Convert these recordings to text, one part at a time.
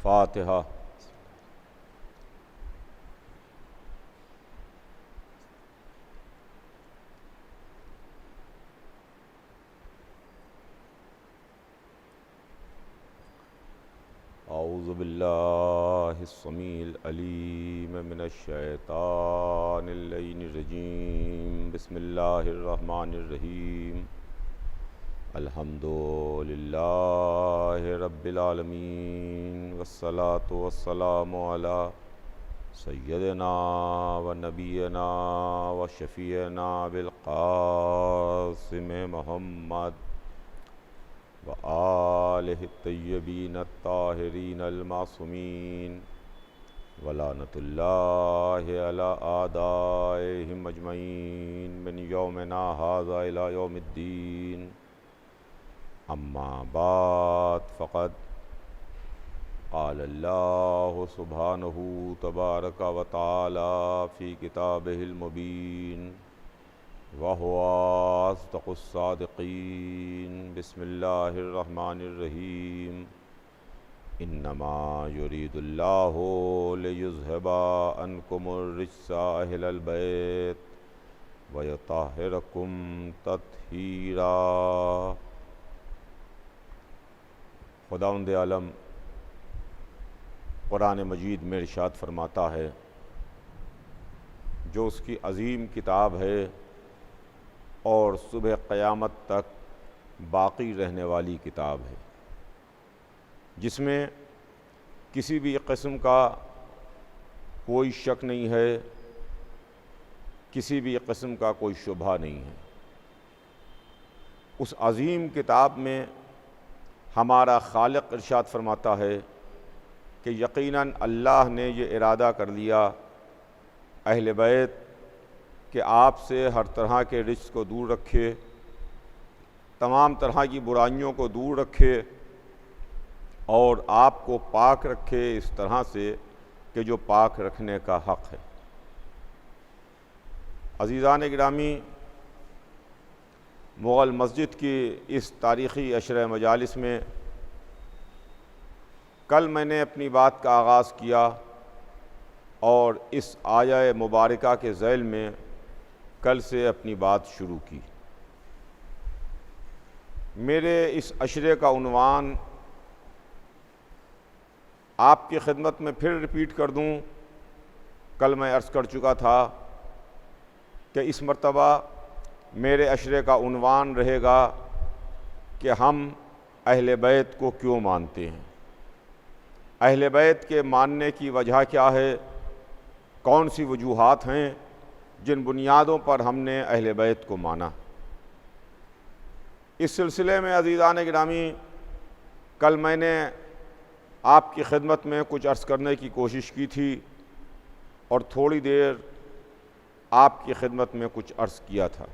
फातिहा। औज़ु बिल्लाहिस समीइल अलीम मिनश शैतानिर रजीम। बिस्मिल्लाहिर रहमानिर रहीम। अल्हम्दुलिल्लाहि रब्बिल आलमीन वस्सलातु वस्सलामु अला सय्यदिना व नबीना व शफ़ीना बिल क़ासिम मुहम्मद व आलिहि तय्यबीन अत्ताहिरीन अल मासूमीन व लानतुल्लाहि अला आदाइहिम अजमईन मिन यौमिना हाज़ा इला यौमिद्दीन। अम्मा बाद फ़क़द क़ाल अल्लाहु सुब्हानहु तबारक व तआला फ़ी किताबिहिल मुबीन व हुवा अस्दक़ुस सादिक़ीन। बिस्मिल्लाहिर रहमानिर रहीम। इन्नमा युरीदुल्लाहु लियुज़हिबा अन्कुमुर रिज्सा अहलल बैत व युतहिरकुम तत्हीरा। खुदावंद आलम कुरान मजीद में इरशाद फरमाता है, जो उसकी अज़ीम किताब है और सुबह क़यामत तक बाक़ी रहने वाली किताब है, जिसमें किसी भी किस्म का कोई शक नहीं है, किसी भी किस्म का कोई शुबहा नहीं है। उस अज़ीम किताब में हमारा खालिक इरशाद फरमाता है कि यकीनन अल्लाह ने ये इरादा कर लिया अहले बैत कि आपसे हर तरह के रिज्क़ को दूर रखे, तमाम तरह की बुराइयों को दूर रखे और आपको पाक रखे इस तरह से कि जो पाक रखने का हक़ है। अज़ीज़ान गिरामी, मुग़ल मस्जिद की इस तारीख़ी अशर मजालिस में कल मैंने अपनी बात का आगाज़ किया और इस आया मुबारका के ज़ैल में कल से अपनी बात शुरू की। मेरे इस अशरे का उन्वान आपकी खिदमत में फिर रिपीट कर दूं। कल मैं अर्ज़ कर चुका था कि इस मर्तबा मेरे अशरे का उन्वान रहेगा कि हम अहले बैत को क्यों मानते हैं, अहले बैत के मानने की वजह क्या है, कौन सी वजूहात हैं जिन बुनियादों पर हमने अहले बैत को माना। इस सिलसिले में अज़ीज़ान गिरामी, कल मैंने आपकी खिदमत में कुछ अर्ज़ करने की कोशिश की थी और थोड़ी देर आपकी खिदमत में कुछ अर्ज़ किया था।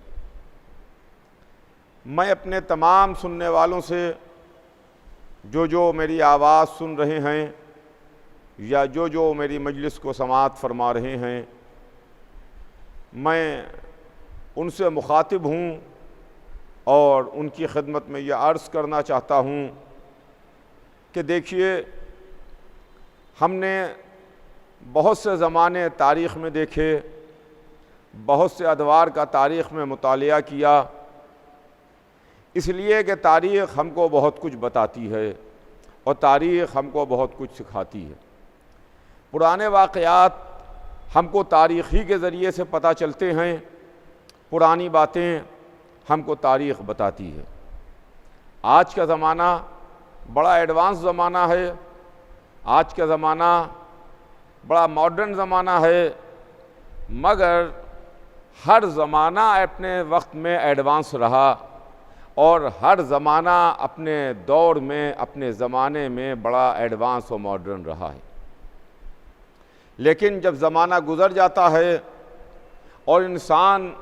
मैं अपने तमाम सुनने वालों से जो मेरी आवाज़ सुन रहे हैं या जो मेरी मजलिस को समाअत फरमा रहे हैं, मैं उनसे मुखातिब हूँ और उनकी खिदमत में यह अर्ज़ करना चाहता हूँ कि देखिए, हमने बहुत से ज़माने तारीख़ में देखे, बहुत से अदवार का तारीख़ में मुतालिया किया, इसलिए कि तारीख़ हमको बहुत कुछ बताती है और तारीख़ हमको बहुत कुछ सिखाती है। पुराने वाक़यात हमको तारीख़ ही के ज़रिए से पता चलते हैं, पुरानी बातें हमको तारीख़ बताती है। आज का ज़माना बड़ा एडवांस ज़माना है, आज का ज़माना बड़ा मॉडर्न ज़माना है, मगर हर ज़माना अपने वक्त में एडवांस रहा और हर ज़माना अपने दौर में, अपने ज़माने में बड़ा एडवांस और मॉडर्न रहा है। लेकिन जब ज़माना गुज़र जाता है और इंसान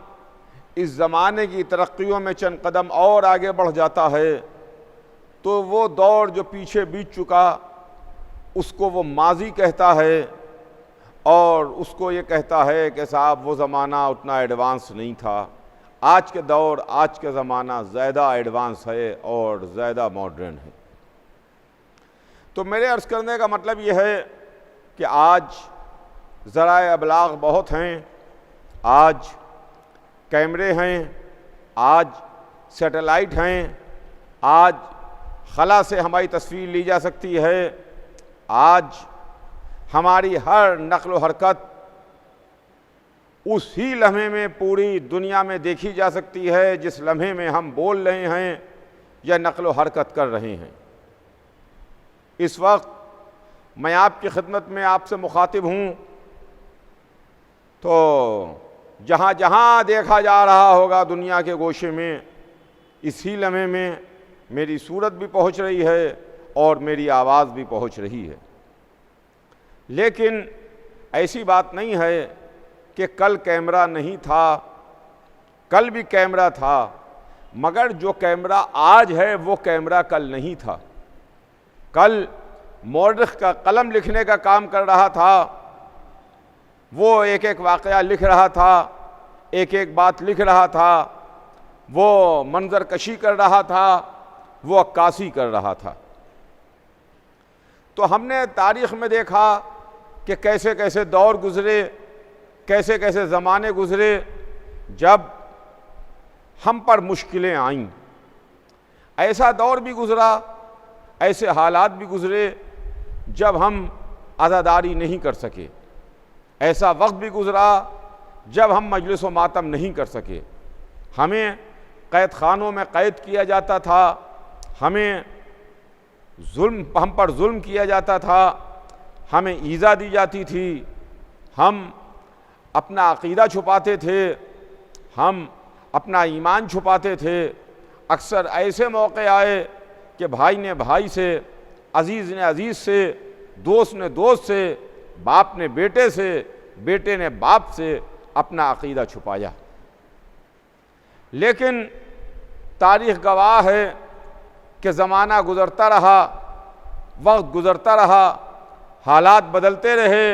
इस ज़माने की तरक्कियों में चंद कदम और आगे बढ़ जाता है, तो वो दौर जो पीछे बीत चुका उसको वो माजी कहता है और उसको ये कहता है कि साहब वो ज़माना उतना एडवांस नहीं था। आज के दौर, आज का ज़माना ज़्यादा एडवांस है और ज़्यादा मॉडर्न है। तो मेरे अर्ज़ करने का मतलब ये है कि आज ज़राए अबलाग बहुत हैं, आज कैमरे हैं, आज सैटेलाइट हैं, आज खला से हमारी तस्वीर ली जा सकती है, आज हमारी हर नक़्ल व हरकत उसी लम्हे में पूरी दुनिया में देखी जा सकती है जिस लम्हे में हम बोल रहे हैं या नक़्ल व हरकत कर रहे हैं। इस वक्त मैं आपकी खिदमत में आपसे मुखातिब हूँ, तो जहाँ जहाँ देखा जा रहा होगा दुनिया के गोशे में, इसी लम्हे में मेरी सूरत भी पहुँच रही है और मेरी आवाज़ भी पहुँच रही है। लेकिन ऐसी बात नहीं है कि कल कैमरा नहीं था, कल भी कैमरा था, मगर जो कैमरा आज है वो कैमरा कल नहीं था। कल मौरख़ का कलम लिखने का काम कर रहा था, वो एक एक वाक़या लिख रहा था, एक एक बात लिख रहा था, वो मंजर कशी कर रहा था, वो अक्कासी कर रहा था। तो हमने तारीख़ में देखा कि कैसे कैसे दौर गुज़रे, कैसे कैसे ज़माने गुज़रे जब हम पर मुश्किलें आईं। ऐसा दौर भी गुज़रा, ऐसे हालात भी गुज़रे जब हम आज़ादारी नहीं कर सके। ऐसा वक्त भी गुज़रा जब हम मजलिस व मातम नहीं कर सके। हमें कैद खानों में कैद किया जाता था, हम पर जुल्म किया जाता था, हमें ईज़ा दी जाती थी, हम अपना अक़ीदा छुपाते थे, हम अपना ईमान छुपाते थे। अक्सर ऐसे मौके आए कि भाई ने भाई से, अज़ीज़ ने अज़ीज़ से, दोस्त ने दोस्त से, बाप ने बेटे से, बेटे ने बाप से अपना अक़ीदा छुपाया। लेकिन तारीख़ गवाह है कि ज़माना गुज़रता रहा, वक्त गुज़रता रहा, हालात बदलते रहे।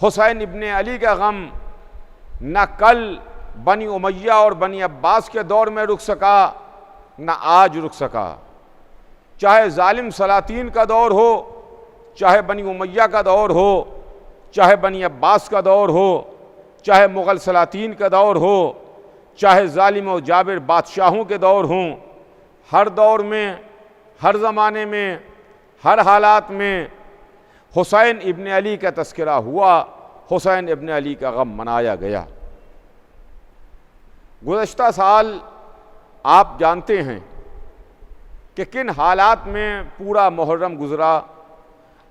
हुसैन इब्ने अली का गम न कल बनी उमैया और बनी अब्बास के दौर में रुक सका, न आज रुक सका। चाहे जालिम सलातीन का दौर हो, चाहे बनी उमैया का दौर हो, चाहे बनी अब्बास का दौर हो, चाहे मुग़ल सलातीन का दौर हो, चाहे जालिम और जाबिर बादशाहों के दौर हों, हर दौर में, हर ज़माने में, हर हालात में हुसैन इब्ने अली का तज़किरा हुआ, हुसैन इब्ने अली का गम मनाया गया। गुज़श्ता साल आप जानते हैं कि किन हालात में पूरा मुहर्रम गुज़रा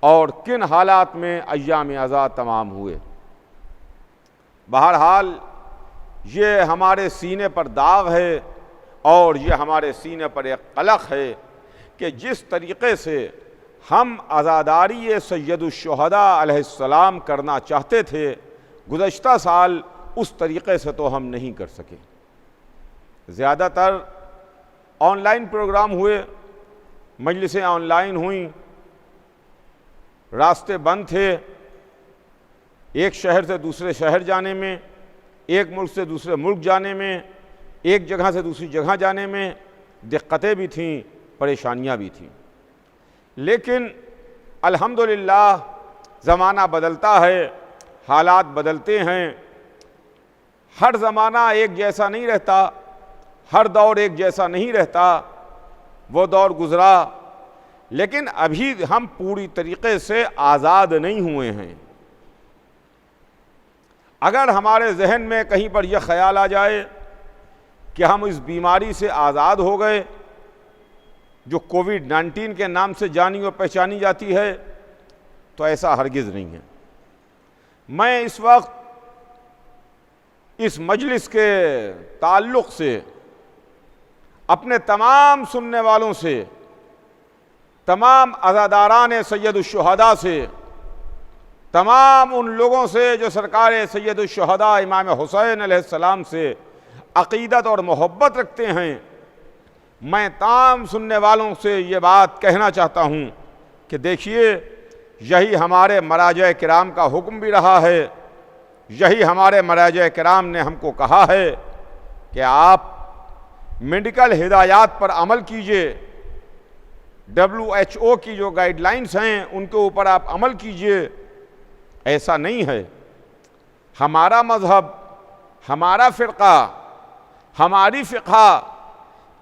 और किन हालात में अय्याम आज़ाद तमाम हुए। बहरहाल ये हमारे सीने पर दाग है और ये हमारे सीने पर एक कलक है कि जिस तरीक़े से हम आज़ादारी सैयदुश्शुहदा अलैहिस्सलाम करना चाहते थे, गुज़श्ता साल उस तरीक़े से तो हम नहीं कर सके। ज़्यादातर ऑनलाइन प्रोग्राम हुए, मजलिसें ऑनलाइन हुईं, रास्ते बंद थे। एक शहर से दूसरे शहर जाने में, एक मुल्क से दूसरे मुल्क जाने में, एक जगह से दूसरी जगह जाने में दिक्कतें भी थीं, परेशानियां भी थीं। लेकिन अल्हम्दुलिल्लाह ज़माना बदलता है, हालात बदलते हैं। हर ज़माना एक जैसा नहीं रहता, हर दौर एक जैसा नहीं रहता। वो दौर गुज़रा, लेकिन अभी हम पूरी तरीक़े से आज़ाद नहीं हुए हैं। अगर हमारे जहन में कहीं पर यह ख्याल आ जाए कि हम इस बीमारी से आज़ाद हो गए जो कोविड-19 के नाम से जानी और पहचानी जाती है, तो ऐसा हरगिज़ नहीं है। मैं इस वक्त इस मजलिस के ताल्लुक़ से अपने तमाम सुनने वालों से, तमाम अज़ादारान सैयदुश्शुहदा से, तमाम उन लोगों से जो सरकार सैयदुश्शुहदा इमाम हुसैन अलैहिस्सलाम से अक़ीदत और मोहब्बत रखते हैं, मैं तमाम सुनने वालों से ये बात कहना चाहता हूँ कि देखिए, यही हमारे मराजा किराम का हुक्म भी रहा है, यही हमारे मराजा किराम ने हमको कहा है कि आप मेडिकल हिदायत पर अमल कीजिए, WHO की जो गाइडलाइंस हैं उनके ऊपर आप अमल कीजिए, ऐसा नहीं है। हमारा मज़हब, हमारा फ़िरक़ा, हमारी फ़िक़्हा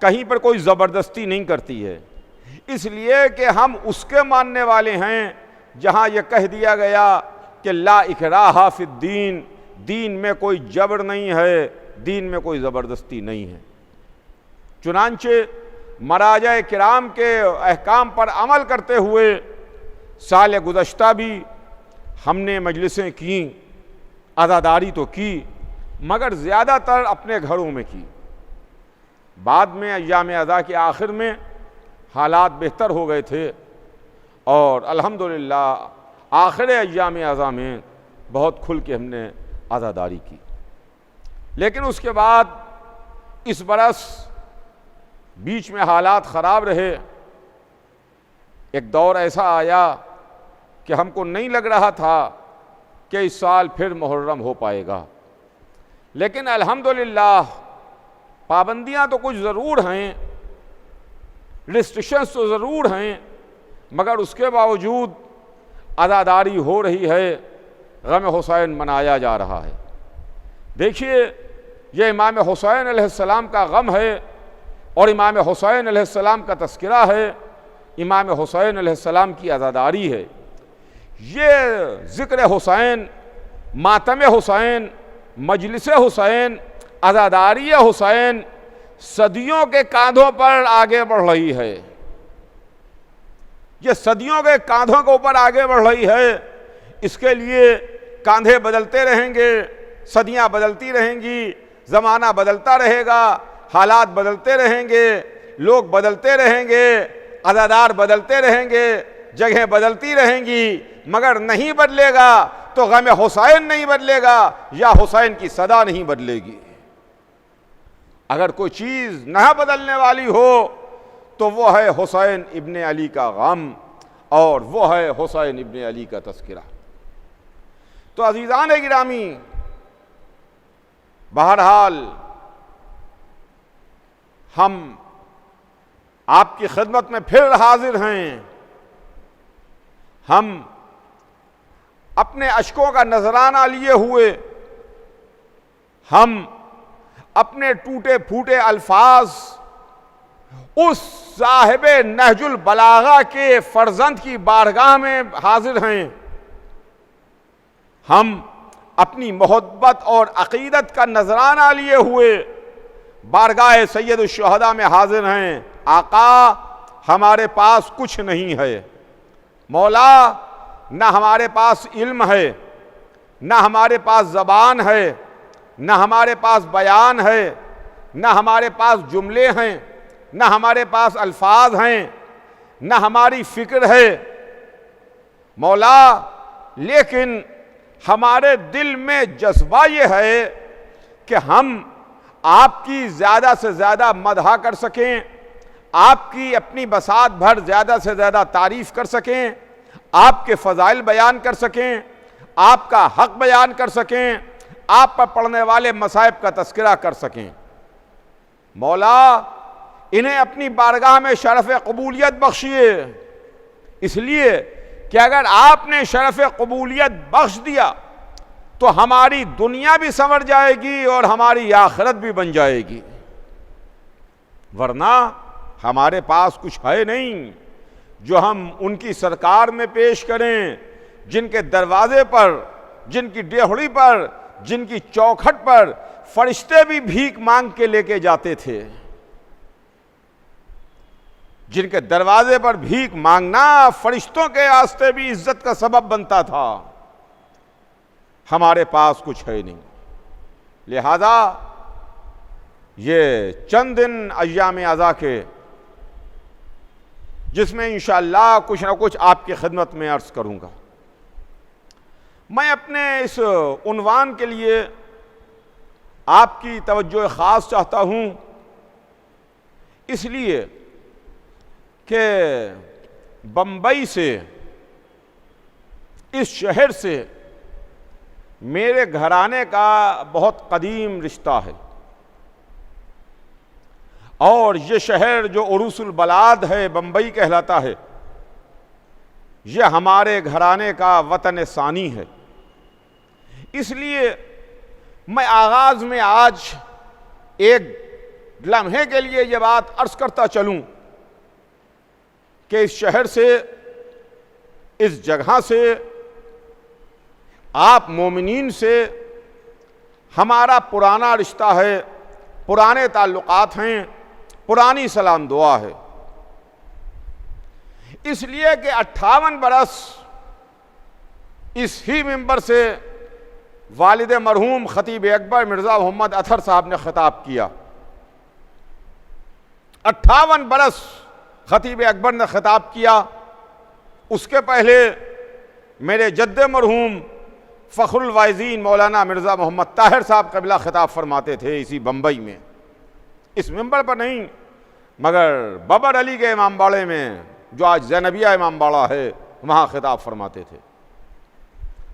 कहीं पर कोई ज़बरदस्ती नहीं करती है, इसलिए कि हम उसके मानने वाले हैं जहाँ यह कह दिया गया कि ला इकराहा फिद्दीन, दीन में कोई जबर नहीं है, दीन में कोई ज़बरदस्ती नहीं है। चुनांचे मराजा किराम के अहकाम पर अमल करते हुए साल गुज़श्ता भी हमने मजलिसें की, अज़ादारी तो की, मगर ज़्यादातर अपने घरों में की। बाद में अय्याम अज़ा के आखिर में हालात बेहतर हो गए थे और अल्हम्दुलिल्लाह आखिर अय्याम अज़ा में बहुत खुल के हमने अज़ादारी की। लेकिन उसके बाद इस बरस बीच में हालात ख़राब रहे। एक दौर ऐसा आया कि हमको नहीं लग रहा था कि इस साल फिर मुहर्रम हो पाएगा, लेकिन अल्हम्दुलिल्लाह पाबंदियां तो कुछ ज़रूर हैं, रिस्ट्रिक्शंस तो ज़रूर हैं, मगर उसके बावजूद अज़ादारी हो रही है, गम हुसैन मनाया जा रहा है। देखिए, ये इमाम हुसैन अलैहिस्सलाम का गम है और इमाम हुसैन अलैहिस्सलाम का तज़किरा है, इमाम हुसैन अलैहिस्सलाम की अज़ादारी है। ये ज़िक्र हुसैन, मातम हुसैन, मजलिस हुसैन, अज़ादारी हुसैन सदियों के कांधों पर आगे बढ़ रही है। ये सदियों के कांधों के ऊपर आगे बढ़ रही है। इसके लिए कांधे बदलते रहेंगे, सदियां बदलती रहेंगी, ज़माना बदलता रहेगा, हालात बदलते रहेंगे, लोग बदलते रहेंगे, अज़ादार बदलते रहेंगे, जगहें बदलती रहेंगी, मगर नहीं बदलेगा तो गम हुसैन नहीं बदलेगा या हुसैन की सदा नहीं बदलेगी। अगर कोई चीज़ न बदलने वाली हो तो वो है हुसैन इब्ने अली का गम और वो है हुसैन इब्ने अली का तज़किरा। तो अज़ीज़ान गिरामी, बहरहाल हम आपकी खिदमत में फिर हाजिर हैं। हम अपने अश्कों का नजराना लिए हुए, हम अपने टूटे फूटे अल्फाज उस साहिबे नहजुल बलागा के फर्जंद की बारगाह में हाजिर हैं। हम अपनी मोहब्बत और अकीदत का नजराना लिए हुए बारगाह सैयद शुहदा में हाजिर हैं। आका, हमारे पास कुछ नहीं है। मौला, न हमारे पास इल्म है, न हमारे पास ज़बान है, न हमारे पास बयान है, न हमारे पास जुमले हैं, न हमारे पास अल्फाज हैं, न हमारी फ़िक्र है मौला, लेकिन हमारे दिल में जज्बा ये है कि हम आपकी ज़्यादा से ज़्यादा मदहा कर सकें, आपकी अपनी बसात भर ज़्यादा से ज़्यादा तारीफ़ कर सकें, आपके फ़ज़ाइल बयान कर सकें, आपका हक़ बयान कर सकें, आप पर पढ़ने वाले मसाइब का तज़किरा कर सकें। मौला, इन्हें अपनी बारगाह में शरफ़ क़बूलियत बख्शिए, इसलिए कि अगर आपने शरफ़ क़बूलियत बख्श दिया तो हमारी दुनिया भी संवर जाएगी और हमारी आखिरत भी बन जाएगी, वरना हमारे पास कुछ है नहीं जो हम उनकी सरकार में पेश करें, जिनके दरवाजे पर, जिनकी डेहड़ी पर, जिनकी चौखट पर फरिश्ते भी भीख मांग के लेके जाते थे। जिनके दरवाजे पर भीख मांगना फरिश्तों के वास्ते भी इज्जत का सबब बनता था। हमारे पास कुछ है नहीं, लिहाजा ये चंद दिन अय्याम अज़ा के, जिसमें इंशाअल्लाह कुछ ना कुछ आपकी खिदमत में अर्ज़ करूँगा। मैं अपने इस उन्वान के लिए आपकी तवज्जो ख़ास चाहता हूँ, इसलिए कि बम्बई से, इस शहर से मेरे घराने का बहुत कदीम रिश्ता है और ये शहर जो उरूसुल बलाद है, बम्बई कहलाता है, ये हमारे घराने का वतन सानी है। इसलिए मैं आगाज में आज एक लम्हे के लिए ये बात अर्ज करता चलूं कि इस शहर से, इस जगह से, आप मोमिनीन से हमारा पुराना रिश्ता है, पुराने ताल्लुकात हैं, पुरानी सलाम दुआ है। इसलिए कि 58 बरस इस ही मिंबर से वालिद मरहूम खतीब अकबर मिर्ज़ा मोहम्मद अतहर साहब ने खिताब किया। 58 बरस खतीब अकबर ने खिताब किया। उसके पहले मेरे जद्द मरहूम फ़खरुल वाइज़ीन मौलाना मिर्ज़ा मोहम्मद ताहिर साहब क़िबला खिताब फरमाते थे इसी बम्बई में, इस मिंबर पर नहीं मगर बबर अली के इमाम बाड़े में, जो आज ज़ैनबिया इमाम बाड़ा है, वहाँ खिताब फरमाते थे।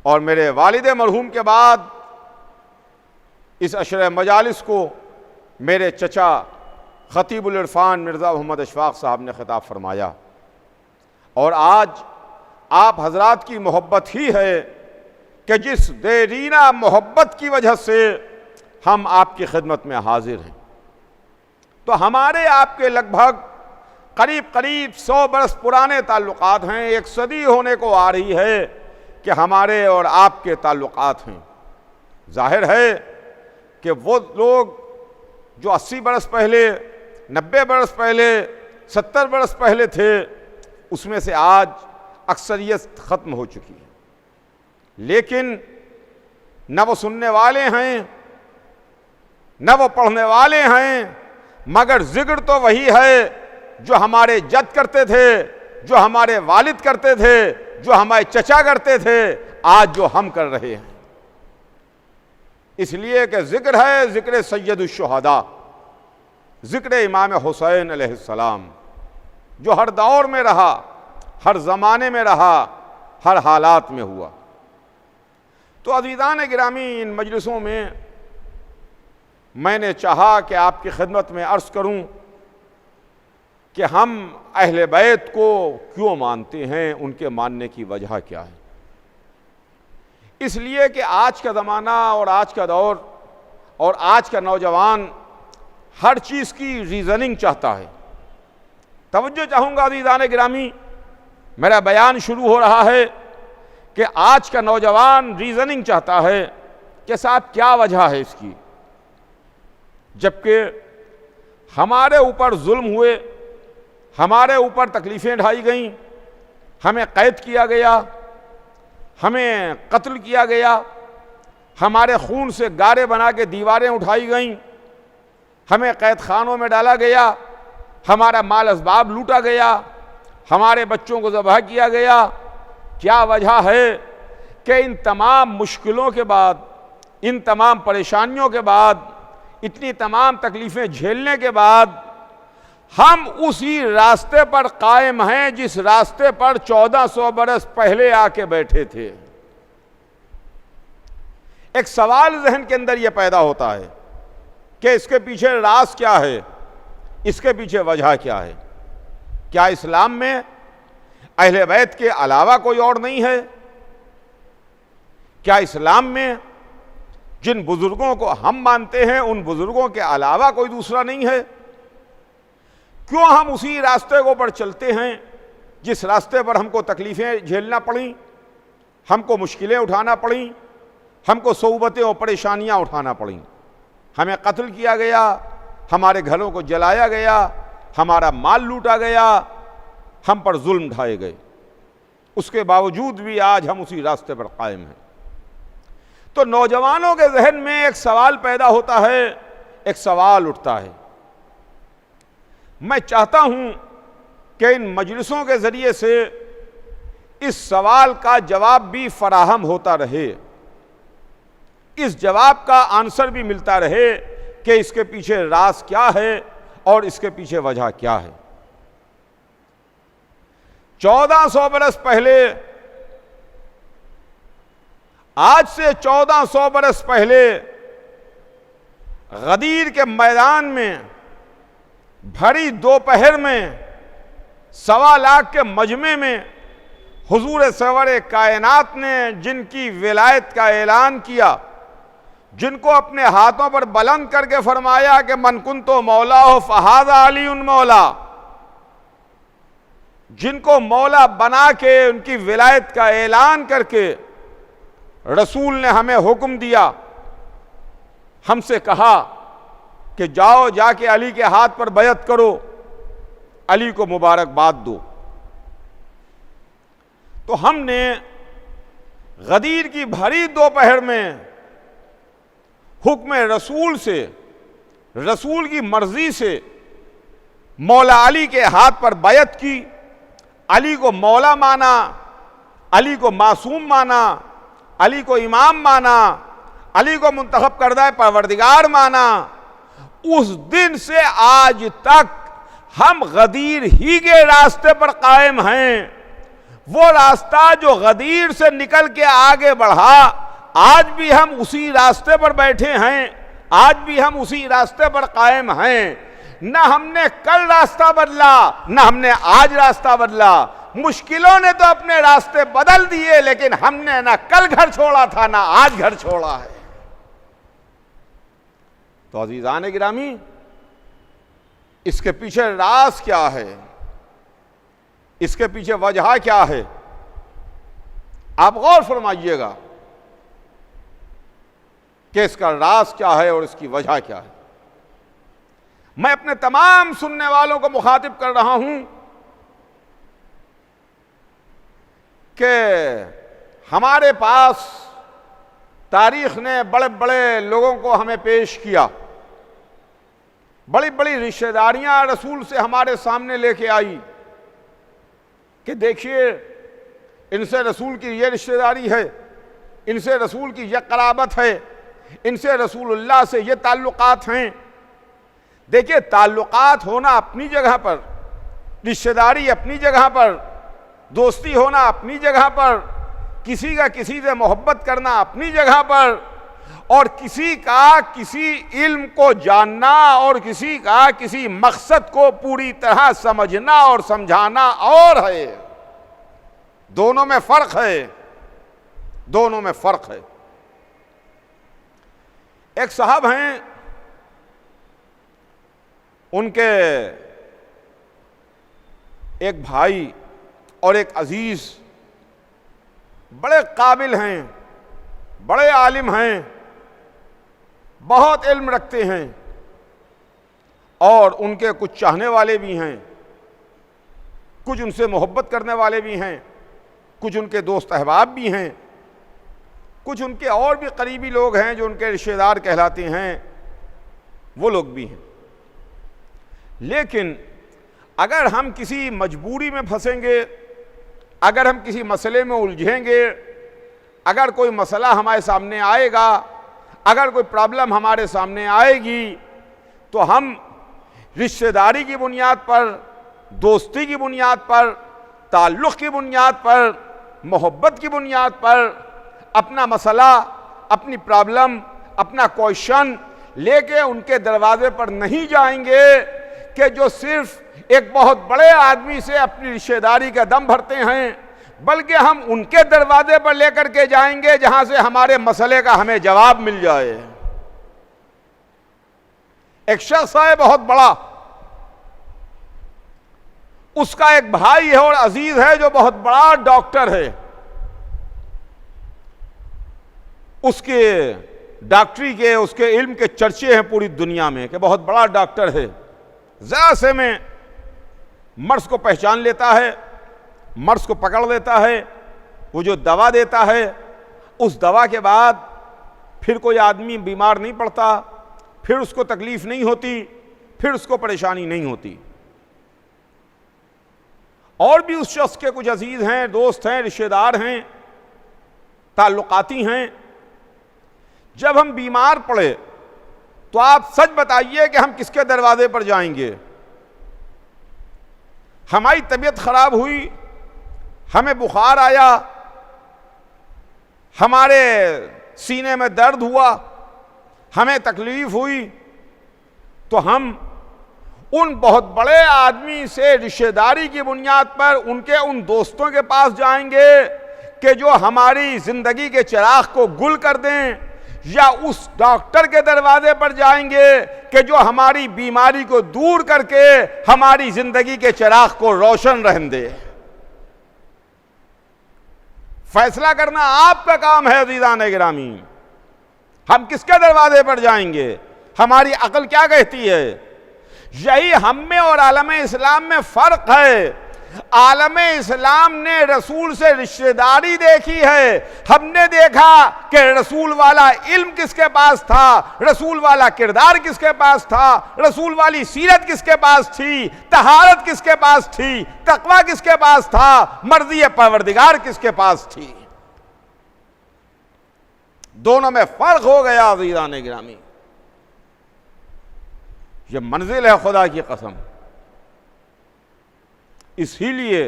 और मेरे वालिद मरहूम के बाद इस अशर मजालिस को मेरे चचा खतीबुल इरफान मिर्ज़ा मोहम्मद अशफाक़ साहब ने खिताब फरमाया। और आज आप हजरात की मोहब्बत ही है कि जिस देरीना मोहब्बत की वजह से हम आपकी खिदमत में हाजिर हैं। तो हमारे आपके लगभग करीब करीब 100 बरस पुराने ताल्लुकात हैं। एक सदी होने को आ रही है कि हमारे और आपके ताल्लुकात हैं। जाहिर है कि वो लोग जो 80 बरस पहले, 90 बरस पहले, 70 बरस पहले थे, उसमें से आज अक्सरियत ख़त्म हो चुकी है। लेकिन न वो सुनने वाले हैं, न वो पढ़ने वाले हैं, मगर जिक्र तो वही है जो हमारे जद करते थे, जो हमारे वालिद करते थे, जो हमारे चचा करते थे, आज जो हम कर रहे हैं। इसलिए कि जिक्र है जिक्र सैयदुश्शुहदा, जिक्र इमाम हुसैन अलैहिस्सलाम, जो हर दौर में रहा, हर ज़माने में रहा, हर हालात में हुआ। तो अज़ीज़ान गिरामी, इन मजलिसों में मैंने चाहा कि आपकी खिदमत में अर्ज़ करूं कि हम अहले बैत को क्यों मानते हैं, उनके मानने की वजह क्या है। इसलिए कि आज का ज़माना और आज का दौर और आज का नौजवान हर चीज़ की रीज़निंग चाहता है। तवज्जो चाहूँगा अज़ीज़ान गिरामी, मेरा बयान शुरू हो रहा है कि आज का नौजवान रीज़निंग चाहता है कि साहब क्या वजह है इसकी, जबकि हमारे ऊपर जुल्म हुए, हमारे ऊपर तकलीफ़ें ढाई गईं, हमें कैद किया गया, हमें कत्ल किया गया, हमारे खून से गारे बना के दीवारें उठाई गईं, हमें कैद खानों में डाला गया, हमारा माल असबाब लूटा गया, हमारे बच्चों को ज़बह किया गया। क्या वजह है कि इन तमाम मुश्किलों के बाद, इन तमाम परेशानियों के बाद, इतनी तमाम तकलीफ़ें झेलने के बाद हम उसी रास्ते पर कायम हैं जिस रास्ते पर 1400 बरस पहले आके बैठे थे। एक सवाल जहन के अंदर यह पैदा होता है कि इसके पीछे राज क्या है, इसके पीछे वजह क्या है। क्या इस्लाम में अहले बैत के अलावा कोई और नहीं है? क्या इस्लाम में जिन बुजुर्गों को हम मानते हैं उन बुजुर्गों के अलावा कोई दूसरा नहीं है? क्यों हम उसी रास्ते को पर चलते हैं जिस रास्ते पर हमको तकलीफ़ें झेलना पड़ी, हमको मुश्किलें उठाना पड़ी, हमको सोबतें और परेशानियां उठाना पड़ी, हमें कत्ल किया गया, हमारे घरों को जलाया गया, हमारा माल लूटा गया, हम पर जुल्म ढाए गए, उसके बावजूद भी आज हम उसी रास्ते पर कायम हैं। तो नौजवानों के जहन में एक सवाल पैदा होता है, एक सवाल उठता है। मैं चाहता हूं कि इन मजलिसों के ज़रिए से इस सवाल का जवाब भी फराहम होता रहे, इस जवाब का आंसर भी मिलता रहे कि इसके पीछे राज क्या है और इसके पीछे वजह क्या है। 1400 बरस पहले, आज से 1400 बरस पहले गदीर के मैदान में भरी दोपहर में 1.25 लाख के मजमे में हुजूर सरवर कायनात ने जिनकी विलायत का ऐलान किया, जिनको अपने हाथों पर बुलंद करके फरमाया कि मन कुन्तो मौला हो फहाज़ा अली उन मौला, जिनको मौला बना के उनकी विलायत का ऐलान करके रसूल ने हमें हुक्म दिया, हमसे कहा कि जाओ जाके अली के हाथ पर बैत करो, अली को मुबारकबाद दो। तो हमने गदीर की भरी दोपहर में हुक्म रसूल से, रसूल की मर्जी से मौला अली के हाथ पर बैत की, अली को मौला माना, अली को मासूम माना, अली को इमाम माना, अली को मुंतखब करदा परवरदिगार माना। उस दिन से आज तक हम गदीर ही के रास्ते पर कायम हैं। वो रास्ता जो गदीर से निकल के आगे बढ़ा, आज भी हम उसी रास्ते पर बैठे हैं, आज भी हम उसी रास्ते पर कायम हैं। न हमने कल रास्ता बदला, न हमने आज रास्ता बदला। मुश्किलों ने तो अपने रास्ते बदल दिए, लेकिन हमने ना कल घर छोड़ा था ना आज घर छोड़ा है। तो अजीजान गिरामी, इसके पीछे राज क्या है, इसके पीछे वजह क्या है, आप गौर फरमाइएगा कि इसका राज क्या है और इसकी वजह क्या है। मैं अपने तमाम सुनने वालों को मुखातिब कर रहा हूं कि हमारे पास तारीख ने बड़े बड़े लोगों को हमें पेश किया, बड़ी बड़ी रिश्तेदारियां रसूल से हमारे सामने लेके आई कि देखिए इनसे रसूल की ये रिश्तेदारी है, इनसे रसूल की ये कराबत है, इनसे रसूलुल्लाह से ये ताल्लुकात हैं। देखिए, ताल्लुकात होना अपनी जगह पर, रिश्तेदारी अपनी जगह पर, दोस्ती होना अपनी जगह पर, किसी का किसी से मोहब्बत करना अपनी जगह पर, और किसी का किसी इल्म को जानना और किसी का किसी मकसद को पूरी तरह समझना और समझाना और है। दोनों में फर्क है, दोनों में फर्क है। एक साहब हैं, उनके एक भाई और एक अजीज बड़े काबिल हैं, बड़े आलिम हैं, बहुत इल्म रखते हैं, और उनके कुछ चाहने वाले भी हैं, कुछ उनसे मोहब्बत करने वाले भी हैं, कुछ उनके दोस्त अहबाब भी हैं, कुछ उनके और भी करीबी लोग हैं जो उनके रिश्तेदार कहलाते हैं, वो लोग भी हैं। लेकिन अगर हम किसी मजबूरी में फंसेंगे, अगर हम किसी मसले में उलझेंगे, अगर कोई मसला हमारे सामने आएगा, अगर कोई प्रॉब्लम हमारे सामने आएगी, तो हम रिश्तेदारी की बुनियाद पर, दोस्ती की बुनियाद पर, ताल्लुक़ की बुनियाद पर, मोहब्बत की बुनियाद पर अपना मसला, अपनी प्रॉब्लम, अपना क्वेश्चन लेके उनके दरवाजे पर नहीं जाएंगे कि जो सिर्फ एक बहुत बड़े आदमी से अपनी रिश्तेदारी का दम भरते हैं, बल्कि हम उनके दरवाजे पर लेकर के जाएंगे जहां से हमारे मसले का हमें जवाब मिल जाए। एक शख्स है बहुत बड़ा, उसका एक भाई है और अजीज है जो बहुत बड़ा डॉक्टर है। उसके डॉक्टरी के, उसके इल्म के चर्चे हैं पूरी दुनिया में कि बहुत बड़ा डॉक्टर है। जरा से में मर्ज को पहचान लेता है, मर्ज को पकड़ लेता है, वो जो दवा देता है, उस दवा के बाद फिर कोई आदमी बीमार नहीं पड़ता, फिर उसको तकलीफ नहीं होती, फिर उसको परेशानी नहीं होती। और भी उस शख्स के कुछ अजीज हैं, दोस्त हैं, रिश्तेदार हैं, ताल्लुकाती हैं। जब हम बीमार पड़े तो आप सच बताइए कि हम किसके दरवाजे पर जाएंगे? हमारी तबीयत खराब हुई, हमें बुखार आया, हमारे सीने में दर्द हुआ, हमें तकलीफ हुई, तो हम उन बहुत बड़े आदमी से रिश्तेदारी की बुनियाद पर उनके उन दोस्तों के पास जाएंगे कि जो हमारी जिंदगी के चिराग को गुल कर दें, या उस डॉक्टर के दरवाजे पर जाएंगे कि जो हमारी बीमारी को दूर करके हमारी जिंदगी के चिराग को रोशन रहने दे। फैसला करना आपका काम है अज़ीज़ान गिरामी। हम किसके दरवाजे पर जाएंगे? हमारी अक्ल क्या कहती है? यही हम में और आलम इस्लाम में फर्क है। आलम इस्लाम ने रसूल से रिश्तेदारी देखी है। हमने देखा कि रसूल वाला इल्म किसके पास था, रसूल वाला किरदार किसके पास था, रसूल वाली सीरत किसके पास थी, तहारत किसके पास थी, तकवा किसके पास था, मर्ज़ी परवरदिगार किसके पास थी। दोनों में फर्क हो गया अज़ीज़ान गिरामी। ये मंजिल है खुदा की कसम। इसीलिए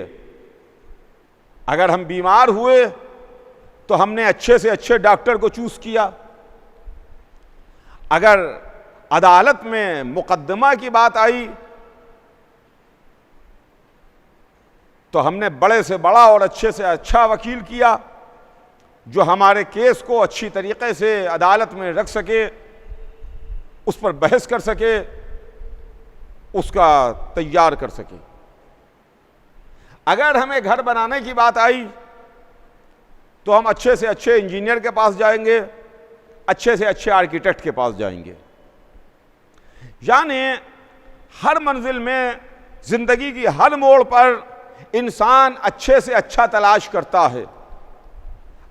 अगर हम बीमार हुए तो हमने अच्छे से अच्छे डॉक्टर को चूज किया। अगर अदालत में मुकदमा की बात आई तो हमने बड़े से बड़ा और अच्छे से अच्छा वकील किया जो हमारे केस को अच्छी तरीके से अदालत में रख सके, उस पर बहस कर सके, उसका तैयार कर सके। अगर हमें घर बनाने की बात आई तो हम अच्छे से अच्छे इंजीनियर के पास जाएंगे, अच्छे से अच्छे आर्किटेक्ट के पास जाएंगे। यानी हर मंजिल में, जिंदगी की हर मोड़ पर इंसान अच्छे से अच्छा तलाश करता है।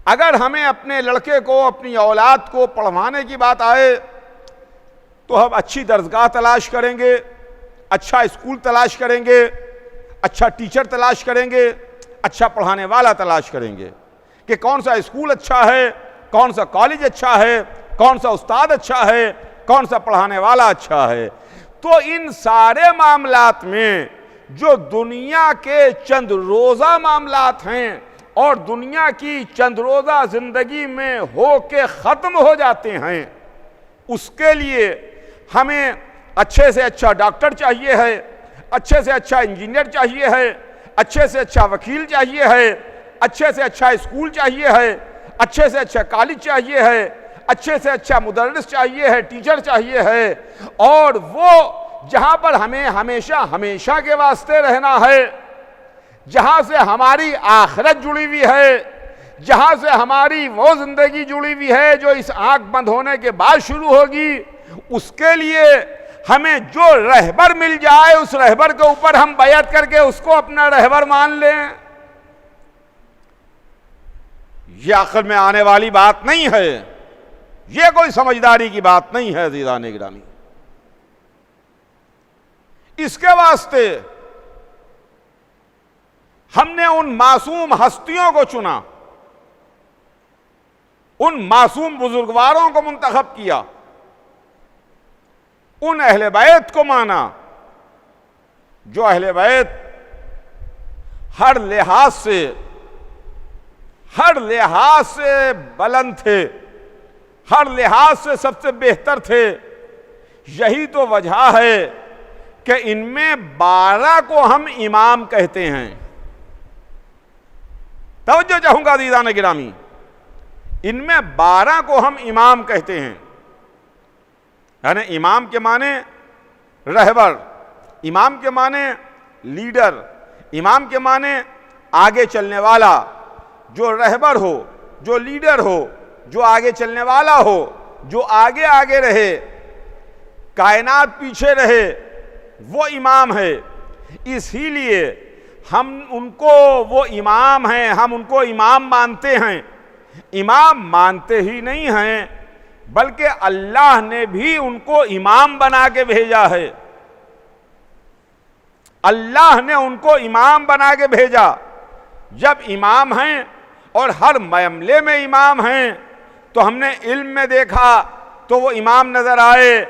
अगर हमें अपने लड़के को, अपनी औलाद को पढ़वाने की बात आए तो हम अच्छी दर्जगाह तलाश करेंगे, अच्छा स्कूल तलाश करेंगे, अच्छा टीचर तलाश करेंगे, अच्छा पढ़ाने वाला तलाश करेंगे कि कौन सा स्कूल अच्छा है, कौन सा कॉलेज अच्छा है, कौन सा उस्ताद अच्छा है, कौन सा पढ़ाने वाला अच्छा है। तो इन सारे मामलात में जो दुनिया के चंद रोज़ा मामलात हैं और दुनिया की चंद रोज़ा ज़िंदगी में हो के ख़त्म हो जाते हैं, उसके लिए हमें अच्छे से अच्छा डॉक्टर चाहिए है, अच्छे से अच्छा इंजीनियर चाहिए है, अच्छे से अच्छा वकील चाहिए है, अच्छे से अच्छा स्कूल चाहिए है, अच्छे से अच्छा कॉलेज चाहिए है, अच्छे से अच्छा मुदर्रिस चाहिए है, टीचर चाहिए है। और वो जहाँ पर हमें हमेशा हमेशा के वास्ते रहना है, जहाँ से हमारी आखिरत जुड़ी हुई है, जहाँ से हमारी वो ज़िंदगी जुड़ी हुई है जो इस आँख बंद होने के बाद शुरू होगी, उसके लिए हमें जो रहबर मिल जाए उस रहबर के ऊपर हम बैअत करके उसको अपना रहबर मान लें। यह अक्ल में आने वाली बात नहीं है, यह कोई समझदारी की बात नहीं है अज़ीज़ान गिरामी। इसके वास्ते हमने उन मासूम हस्तियों को चुना, उन मासूम बुजुर्गवारों को मुंतखब किया, उन अहले बैत को माना जो अहले बैत हर लिहाज से बुलंद थे, हर लिहाज से सबसे बेहतर थे। यही तो वजह है कि इनमें 12 को हम इमाम कहते हैं। तवज्जो चाहूंगा अज़ीज़ान गिरामी, इनमें 12 को हम इमाम कहते हैं। यानी इमाम के माने रहबर, इमाम के माने लीडर, इमाम के माने आगे चलने वाला, जो रहबर हो, जो लीडर हो, जो आगे चलने वाला हो, जो आगे आगे रहे, कायनात पीछे रहे, वो इमाम है। इसीलिए हम उनको वो इमाम हैं, हम उनको इमाम मानते हैं। इमाम मानते ही नहीं हैं बल्कि अल्लाह ने भी उनको इमाम बना के भेजा है। अल्लाह ने उनको इमाम बना के भेजा। जब इमाम हैं और हर मामले में इमाम हैं तो हमने इल्म में देखा तो वो इमाम नजर आए,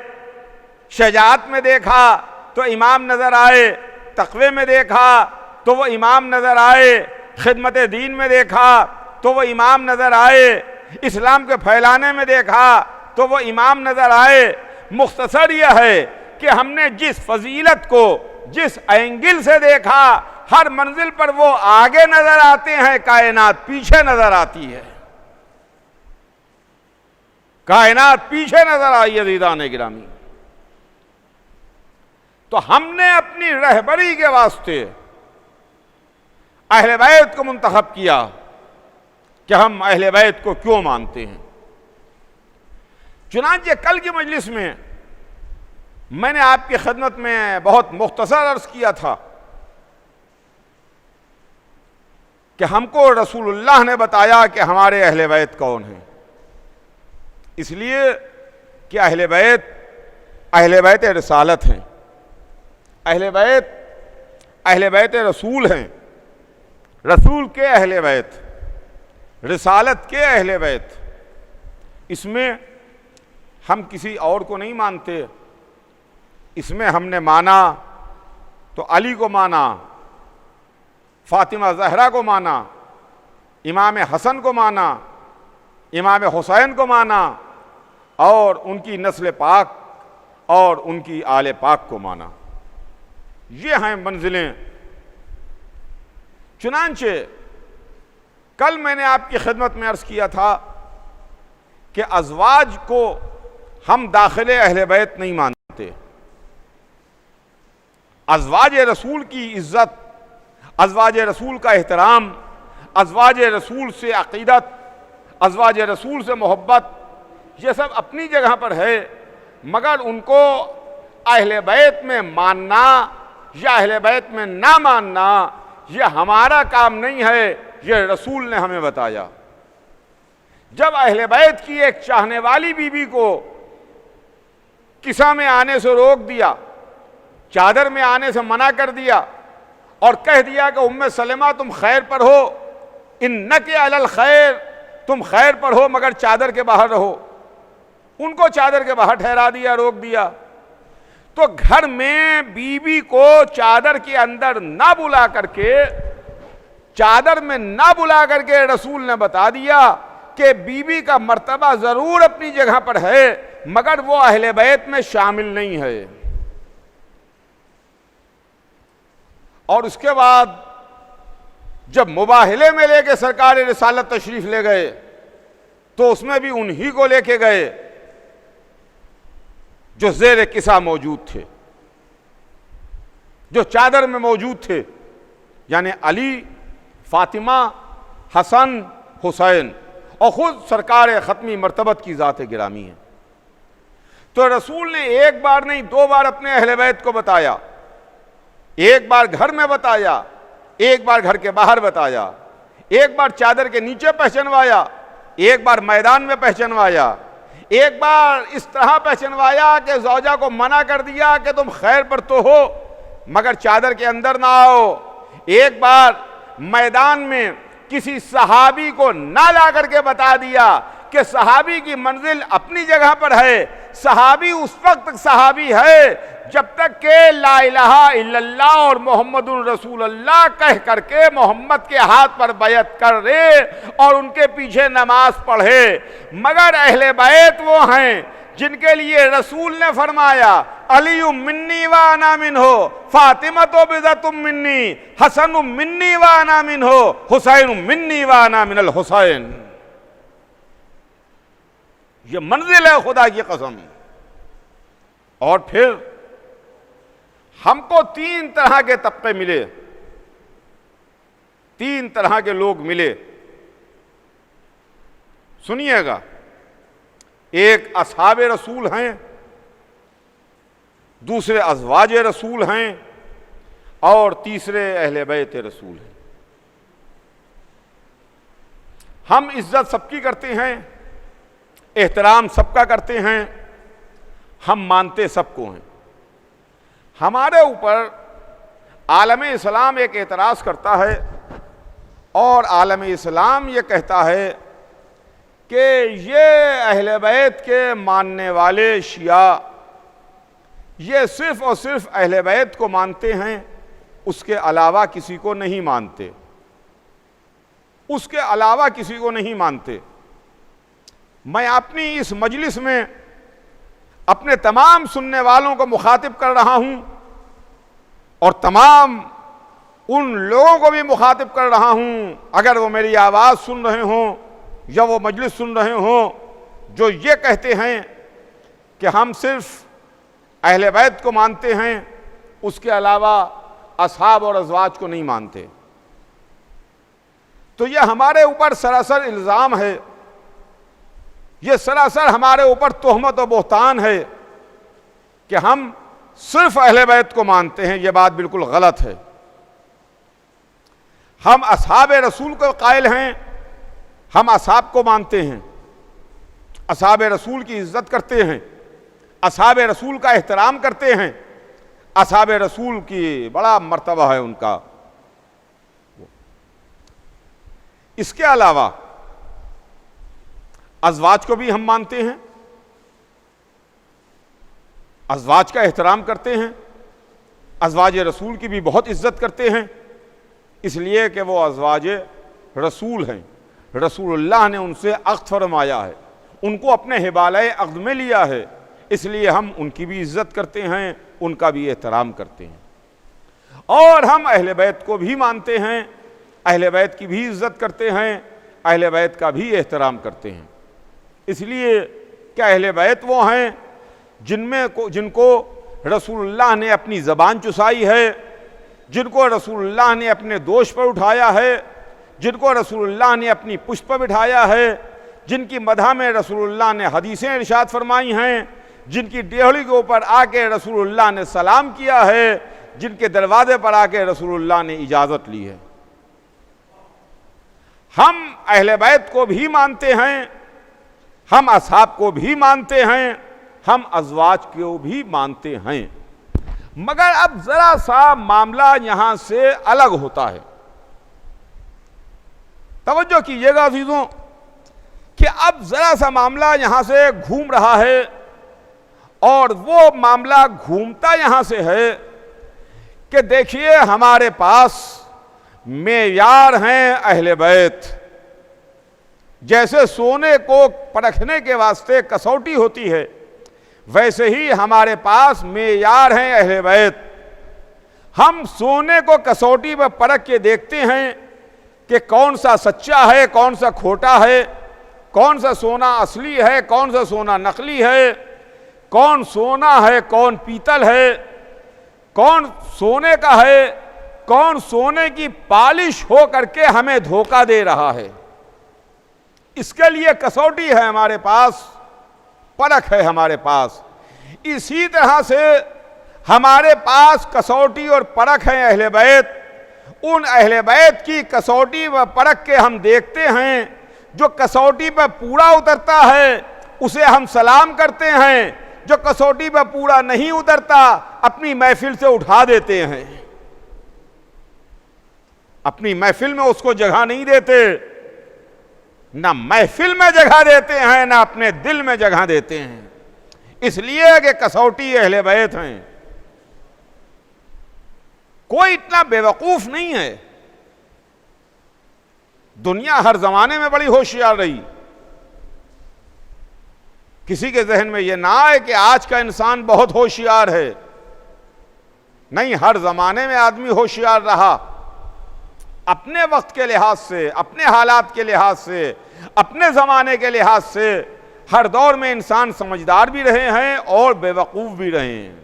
शजाअत में देखा तो इमाम नजर आए, तक़वे में देखा तो वो इमाम नजर आए, खिदमत दीन में देखा तो वो इमाम नजर आए, इस्लाम के फैलाने में देखा तो वो इमाम नजर आए। मुख्तसर यह है कि हमने जिस फजीलत को जिस एंगल से देखा, हर मंजिल पर वो आगे नजर आते हैं, कायनात पीछे नजर आती है। कायनात पीछे नजर आई है अज़ीज़ान गिरामी। तो हमने अपनी रहबरी के वास्ते अहले बैत को मुंतखब किया कि हम अहले बैत को क्यों मानते हैं। चुनांचे कल की मजलिस में मैंने आपकी खिदमत में बहुत मुख्तसर अर्ज किया था कि हमको रसूलुल्लाह ने बताया कि हमारे अहले बैत कौन हैं, इसलिए कि अहले बैत रिसालत हैं, अहले बैत रसूल हैं, रसूल के अहले बैत, रिसालत के अहले बैत। इसमें हम किसी और को नहीं मानते। इसमें हमने माना तो अली को माना, फातिमा ज़हरा को माना, इमाम हसन को माना, इमाम हुसैन को माना और उनकी नस्ल पाक और उनकी आले पाक को माना। ये हैं मंजिलें। चुनांचे कल मैंने आपकी खिदमत में अर्ज किया था कि अज़वाज को हम दाखिले अहले बैत नहीं मानते। अज़वाज रसूल की इज्जत, अज़वाज रसूल का एहतराम, अज़वाज रसूल से अक़ीदत, अज़वाज रसूल से मोहब्बत, ये सब अपनी जगह पर है, मगर उनको अहले बैत में मानना या अहले बैत में ना मानना ये हमारा काम नहीं है, ये रसूल ने हमें बताया। जब अहले बैत की एक चाहने वाली बीबी को किसा में आने से रोक दिया, चादर में आने से मना कर दिया और कह दिया कि उम्मे सलेमा तुम खैर पर हो, इन्नके अलल खैर, तुम खैर पर हो मगर चादर के बाहर रहो, उनको चादर के बाहर ठहरा दिया, रोक दिया। तो घर में बीबी को चादर के अंदर ना बुला करके, चादर में ना बुला करके रसूल ने बता दिया कि बीबी का मर्तबा जरूर अपनी जगह पर है मगर वो अहले बैत में शामिल नहीं है। और उसके बाद जब मुबाहिले में लेके सरकार रिसालत तशरीफ ले गए तो उसमें भी उन्हीं को लेके गए जो ज़ेर किसा मौजूद थे, जो चादर में मौजूद थे, यानी अली, फातिमा, हसन, हुसैन और खुद सरकार ख़त्मी मर्तबत की ज़ात गिरामी है। तो रसूल ने एक बार नहीं 2 बार अपने अहले बैत को बताया, एक बार घर में बताया, एक बार घर के बाहर बताया, एक बार चादर के नीचे पहचानवाया, एक बार मैदान में पहचानवाया, एक बार इस तरह पहचानवाया कि ज़ौजा को मना कर दिया कि तुम खैर पर तो हो मगर चादर के अंदर ना आओ, एक बार मैदान में किसी सहाबी को ना ला करके बता दिया कि सहाबी की मंजिल अपनी जगह पर है, सहाबी उस वक्त सहाबी है जब तक के ला इलाहा इल्लल्लाह और मोहम्मदुर रसूलुल्लाह कह करके मोहम्मद के हाथ पर बैत कर दे और उनके पीछे नमाज पढ़े। मगर अहले बैत वो हैं जिनके लिए रसूल ने फरमाया अली मिन्नी व अना मिन्हो, फातिमा तो बिज़तुम मिन्नी, हसन मिन्नी व अना मिन्हो, हुसैन मिन्नी व अना मिनल हुसैन। ये मंजिल है खुदा की कसम। और फिर हमको 3 तरह के तबके मिले, 3 तरह के लोग मिले। सुनिएगा, एक असहाबे रसूल हैं, दूसरे अज़वाज रसूल हैं और तीसरे अहले बैत रसूल हैं। हम इज्जत सबकी करते हैं, एहतराम सबका करते हैं, हम मानते सबको हैं। हमारे ऊपर आलम इस्लाम एक एतराज़ करता है और आलम इस्लाम ये कहता है कि ये अहले बैत के मानने वाले शिया ये सिर्फ़ और सिर्फ अहले बैत को मानते हैं, उसके अलावा किसी को नहीं मानते, उसके अलावा किसी को नहीं मानते। मैं अपनी इस मजलिस में अपने तमाम सुनने वालों को मुखातिब कर रहा हूं और तमाम उन लोगों को भी मुखातिब कर रहा हूं, अगर वो मेरी आवाज़ सुन रहे हों या वो मजलिस सुन रहे हों, जो ये कहते हैं कि हम सिर्फ अहले बैत को मानते हैं, उसके अलावा असहाब और अज़वाज को नहीं मानते। तो ये हमारे ऊपर सरासर इल्ज़ाम है, ये सरासर हमारे ऊपर तोहमत और बोहतान है कि हम सिर्फ अहले बैत को मानते हैं। ये बात बिल्कुल गलत है। हम असहाब रसूल को कायल हैं, हम असहाब को मानते हैं, असहाब रसूल की इज्जत करते हैं, असहाब रसूल का एहतराम करते हैं, असहाब रसूल की बड़ा मर्तबा है उनका। इसके अलावा अज़वाज को भी हम मानते हैं, अज़वाज का एहतराम करते हैं, अज़वाज रसूल की भी बहुत इज्जत करते हैं, इसलिए कि वो अज़वाज रसूल हैं। रसूलुल्लाह ने उनसे अक़्द फरमाया है, उनको अपने हिबाले अक़्द में लिया है, इसलिए हम उनकी भी इज्जत करते हैं, उनका भी एहतराम करते हैं। और हम अहले बैत को भी मानते हैं, अहले बैत की भी इज्जत करते हैं, अहले बैत का भी एहतराम करते हैं। इसलिए कि अहले बैत वो हैं जिनको रसूलुल्लाह ने अपनी ज़बान चुसाई है, जिनको रसूलुल्लाह ने अपने दोष पर उठाया है, जिनको रसूलुल्लाह ने अपनी पुष्ट पर बिठाया है, जिनकी मदह में रसूलुल्लाह ने हदीसें इरशाद फरमाई हैं, जिनकी डेहड़ी के ऊपर आके रसूलुल्लाह ने सलाम किया है, जिनके दरवाजे पर आके रसूलुल्लाह ने इजाज़त ली है। हम अहले बैत को भी मानते हैं, हम असहाब को भी मानते हैं, हम अज़वाज को भी मानते हैं, मगर अब जरा सा मामला यहां से अलग होता है। तवज्जो कीजिएगा अज़ीज़ों कि अब जरा सा मामला यहां से घूम रहा है, और वो मामला घूमता यहां से है कि देखिए हमारे पास मेयार हैं अहले बैत। जैसे सोने को परखने के वास्ते कसौटी होती है, वैसे ही हमारे पास मेयार हैं अहले बैत। हम सोने को कसौटी पर परख के देखते हैं कि कौन सा सच्चा है, कौन सा खोटा है, कौन सा सोना असली है, कौन सा सोना नकली है, कौन सोना है, कौन पीतल है, कौन सोने का है, कौन सोने की पालिश हो करके हमें धोखा दे रहा है। इसके लिए कसौटी है हमारे पास, परख है हमारे पास। इसी तरह से हमारे पास कसौटी और परख है अहले बैत। उन अहले बैत की कसौटी व परख के हम देखते हैं, जो कसौटी पर पूरा उतरता है उसे हम सलाम करते हैं, जो कसौटी पर पूरा नहीं उतरता अपनी महफिल से उठा देते हैं, अपनी महफिल में उसको जगह नहीं देते, ना महफिल में जगह देते हैं, ना अपने दिल में जगह देते हैं, इसलिए कि कसौटी अहले बैत हैं। कोई इतना बेवकूफ नहीं है। दुनिया हर जमाने में बड़ी होशियार रही। किसी के जहन में यह ना आए कि आज का इंसान बहुत होशियार है। नहीं, हर जमाने में आदमी होशियार रहा, अपने वक्त के लिहाज से, अपने हालात के लिहाज से, अपने ज़माने के लिहाज से हर दौर में इंसान समझदार भी रहे हैं और बेवकूफ़ भी रहे हैं।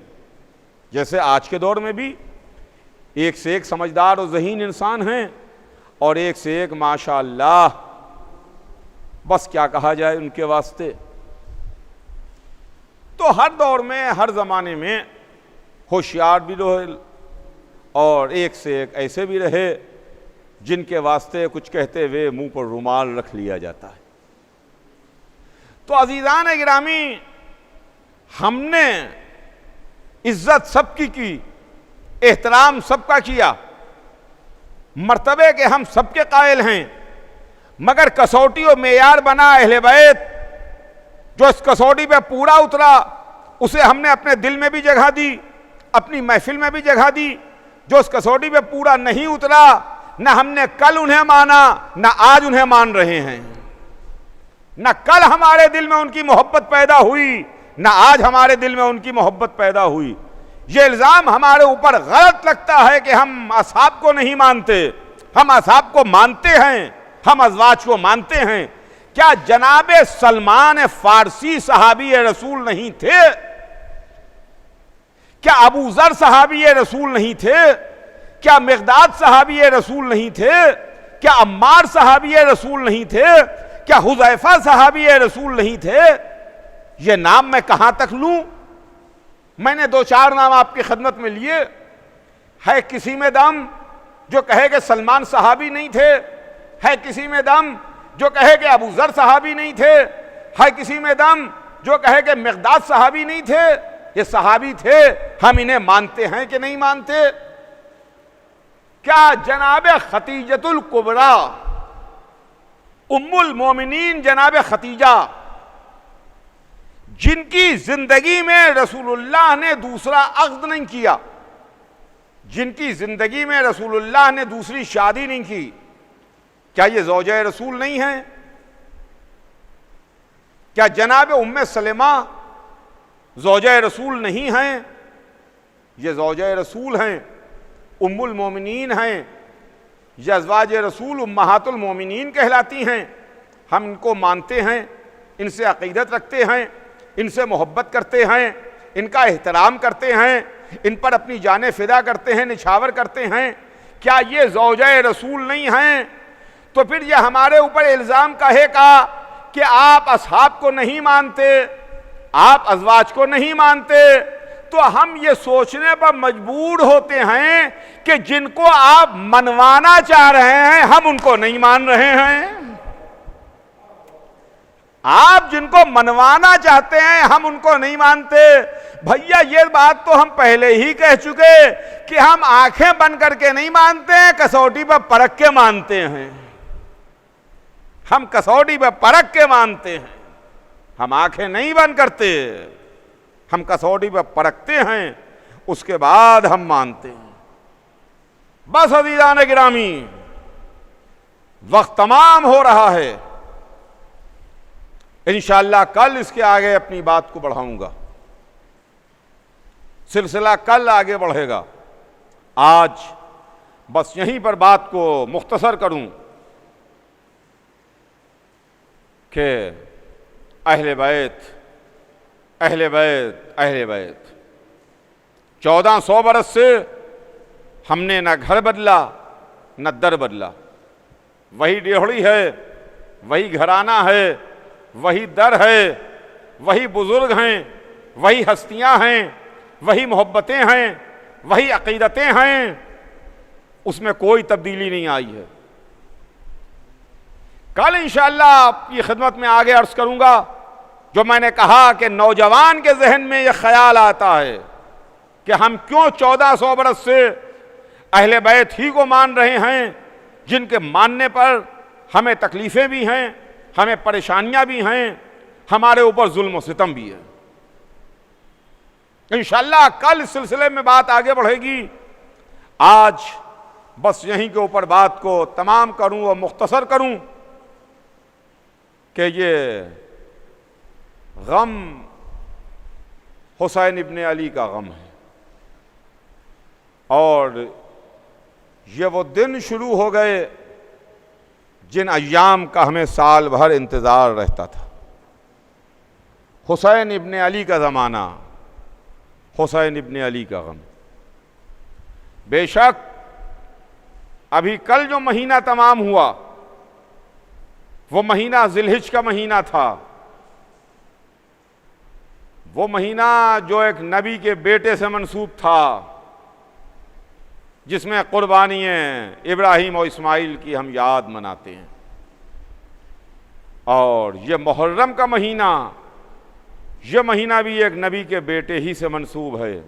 जैसे आज के दौर में भी एक से एक समझदार और ज़हीन इंसान हैं, और एक से एक माशाअल्लाह, बस क्या कहा जाए उनके वास्ते। तो हर दौर में, हर ज़माने में होशियार भी रहे और एक से एक ऐसे भी रहे जिनके वास्ते कुछ कहते हुए मुंह पर रुमाल रख लिया जाता है। तो अज़ीज़ान गिरामी, हमने इज्जत सबकी की, एहतराम सबका किया, मर्तबे के हम सबके कायल हैं, मगर कसौटी और मेयार बना अहले बैत। जो इस कसौटी पे पूरा उतरा उसे हमने अपने दिल में भी जगह दी, अपनी महफिल में भी जगह दी। जो इस कसौटी पे पूरा नहीं उतरा, न हमने कल उन्हें माना, न आज उन्हें मान रहे हैं, न कल हमारे दिल में उनकी मोहब्बत पैदा हुई, ना आज हमारे दिल में उनकी मोहब्बत पैदा हुई। ये इल्ज़ाम हमारे ऊपर गलत लगता है कि हम असहाब को नहीं मानते। हम असहाब को मानते हैं, हम अज़वाज को मानते हैं। क्या जनाब सलमान फारसी सहाबी रसूल नहीं थे? क्या अबू ज़र सहाबी रसूल नहीं थे? क्या मिक़दाद सहाबी रसूल नहीं थे? क्या अम्मार सहाबी रसूल नहीं थे? क्या हुज़ैफा सहाबी रसूल नहीं थे? ये नाम मैं कहां तक लूं? मैंने 2-4 नाम आपकी खिदमत में लिए। है किसी में दम जो कहे कि सलमान सहाबी नहीं थे? है किसी में दम जो कहे कि अबू ज़र सहाबी नहीं थे? है किसी में दम जो कहे कि मिक़दाद सहाबी नहीं थे? ये सहाबी थे, हम इन्हें मानते हैं कि नहीं मानते? क्या जनाब खतीजतुल कुबरा उम्मुल मोमिनीन जनाब खतीजा, जिनकी जिंदगी में रसूलुल्लाह ने दूसरा अक़्द नहीं किया, जिनकी जिंदगी में रसूलुल्लाह ने दूसरी शादी नहीं की, क्या ये ज़ौजा रसूल नहीं है? क्या जनाब उम्मे सलेमा ज़ौजा रसूल नहीं हैं? ये ज़ौजा रसूल हैं, उम्मुल मोमिनीन हैं। ये अज़वाज रसूल उम्महातुल मोमिनीन कहलाती हैं। हम इनको मानते हैं, इनसे अक़ीदत रखते हैं, इनसे मोहब्बत करते हैं, इनका एहतराम करते हैं, इन पर अपनी जानें फ़िदा करते हैं, निछावर करते हैं। क्या ये ज़ौजा रसूल नहीं हैं? तो फिर ये हमारे ऊपर इल्ज़ाम कहेगा कि आप असहाब को नहीं मानते, आप अज़वाज को नहीं मानते, तो हम ये सोचने पर मजबूर होते हैं कि जिनको आप मनवाना चाह रहे हैं हम उनको नहीं मान रहे हैं। आप जिनको मनवाना चाहते हैं हम उनको नहीं मानते। भैया ये बात तो हम पहले ही कह चुके कि हम आंखें बंद करके नहीं मानते हैं, कसौटी पर परख के मानते हैं। हम कसौटी पर परख के मानते हैं, हम आंखें नहीं बंद करते, हम कसौटी पर परखते हैं, उसके बाद हम मानते हैं। बस अज़ीज़ान गिरामी, वक्त तमाम हो रहा है। इंशाअल्लाह कल इसके आगे अपनी बात को बढ़ाऊंगा, सिलसिला कल आगे बढ़ेगा। आज बस यहीं पर बात को मुख्तसर करूं कि अहले बैत, अहले बैत, अहले बैत, 1400 बरस से हमने न घर बदला न दर बदला। वही डेहड़ी है, वही घराना है, वही दर है, वही बुजुर्ग हैं, वही हस्तियां हैं, वही मोहब्बतें हैं, वही अक़ीदतें हैं, उसमें कोई तब्दीली नहीं आई है। कल इंशाअल्लाह आपकी खिदमत में आगे अर्ज़ करूंगा। जो मैंने कहा कि नौजवान के जहन में यह ख्याल आता है कि हम क्यों 1400 बरस से अहले बैत ही को मान रहे हैं, जिनके मानने पर हमें तकलीफ़ें भी हैं, हमें परेशानियां भी हैं, हमारे ऊपर जुल्म व सितम भी है। इंशाअल्लाह कल इस सिलसिले में बात आगे बढ़ेगी। आज बस यहीं के ऊपर बात को तमाम करूं और मुख्तसर करूं कि ये गम हुसैन इब्ने अली का गम है, और ये वो दिन शुरू हो गए जिन अय्याम का हमें साल भर इंतज़ार रहता था। हुसैन इब्ने अली का ज़माना, हुसैन इब्ने अली का गम। बेशक अभी कल जो महीना तमाम हुआ वो महीना ज़िलहिज का महीना था, वो महीना जो एक नबी के बेटे से मंसूब था, जिसमें कुर्बानियाँ इब्राहीम और इस्माइल की हम याद मनाते हैं। और ये मुहर्रम का महीना, यह महीना भी एक नबी के बेटे ही से मंसूब है।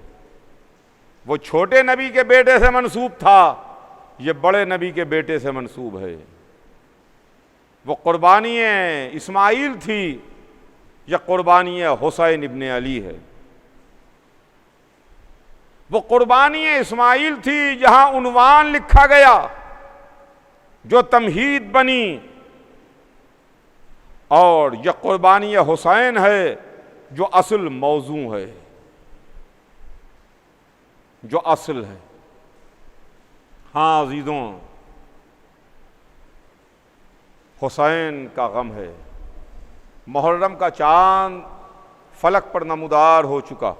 वो छोटे नबी के बेटे से मंसूब था, ये बड़े नबी के बेटे से मंसूब है। वो कुर्बानियाँ इस्माइल थी, यह कुर्बानियाँ हुसैन इब्ने अली है। वो कुर्बानियाँ इस्माइल थी जहां उन्वान लिखा गया, जो तमहीद बनी, और यह कुर्बानियाँ हुसैन है जो असल मौजू है, जो असल है। हाँ अजीजों, हुसैन का गम है। मुहर्रम का चांद फलक पर नमूदार हो चुका।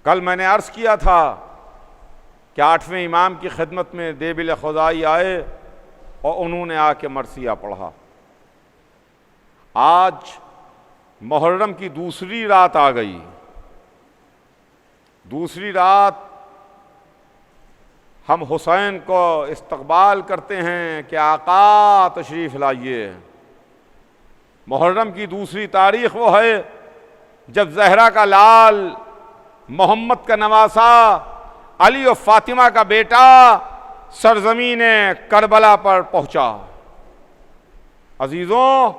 कल मैंने अर्ज किया था कि 8वें इमाम की खिदमत में देबिल खुदाई आए और उन्होंने आके मरसिया पढ़ा। आज मुहर्रम की दूसरी रात आ गई। दूसरी रात हम हुसैन को इस्तकबाल करते हैं कि आका तशरीफ़ लाइए। मुहर्रम की दूसरी तारीख वो है जब ज़हरा का लाल, मोहम्मद का नवासा, अली और फातिमा का बेटा सरजमीन करबला पर पहुंचा। अजीज़ों,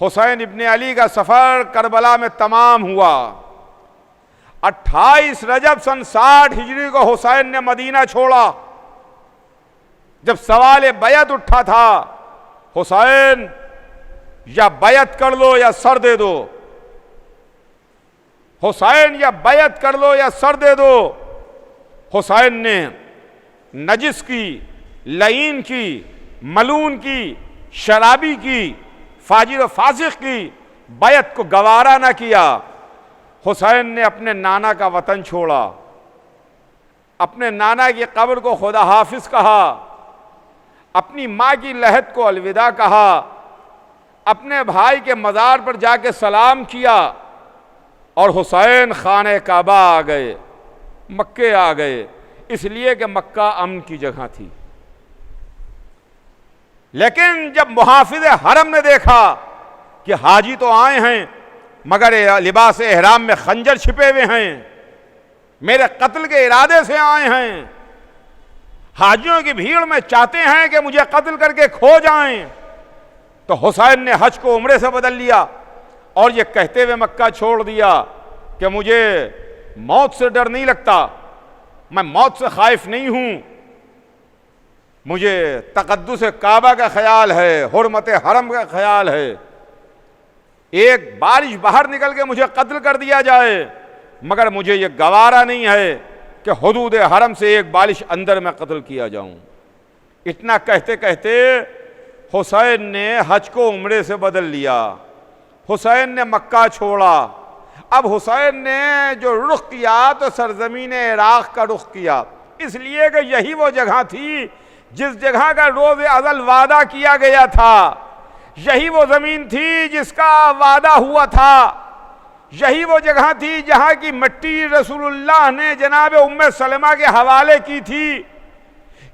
हुसैन इब्ने अली का सफ़र करबला में तमाम हुआ। 28 रजब सन 60 हिजरी को हुसैन ने मदीना छोड़ा। जब सवाल बैत उठा था, हुसैन या बैत कर लो या सर दे दो, हुसैन या बैत कर लो या सर दे दो, हुसैन ने नजिस की, लईन की, मलून की, शराबी की, फाजिर व फासिक की बैत को गवारा न किया। हुसैन ने अपने नाना का वतन छोड़ा, अपने नाना की कब्र को खुदा हाफिज कहा, अपनी माँ की लहद को अलविदा कहा, अपने भाई के मज़ार पर जाके सलाम किया और हुसैन खाने काबा आ गए, मक्के आ गए, इसलिए कि मक्का अमन की जगह थी। लेकिन जब मुहाफिज हरम ने देखा कि हाजी तो आए हैं मगर लिबास एहराम में खंजर छिपे हुए हैं, मेरे कत्ल के इरादे से आए हैं, हाजियों की भीड़ में चाहते हैं कि मुझे कत्ल करके खो जाएं, तो हुसैन ने हज को उम्रे से बदल लिया और ये कहते हुए मक्का छोड़ दिया कि मुझे मौत से डर नहीं लगता, मैं मौत से खाइफ नहीं हूं, मुझे तक़द्दुस काबा का ख्याल है, हुर्मत हरम का ख्याल है। एक बारिश बाहर निकल के मुझे कत्ल कर दिया जाए मगर मुझे ये गवारा नहीं है कि हुदूद हरम से एक बारिश अंदर में कत्ल किया जाऊं। इतना कहते कहते हुसैन ने हज को उम्रे से बदल लिया, हुसैन ने मक्का छोड़ा। अब हुसैन ने जो रुख किया तो सरजमीन इराक़ का रुख किया, इसलिए कि यही वो जगह थी जिस जगह का रोज़ अज़ल वादा किया गया था, यही वो ज़मीन थी जिसका वादा हुआ था, यही वो जगह थी जहाँ की मिट्टी रसूलुल्लाह ने जनाब उम्मे सलमा के हवाले की थी,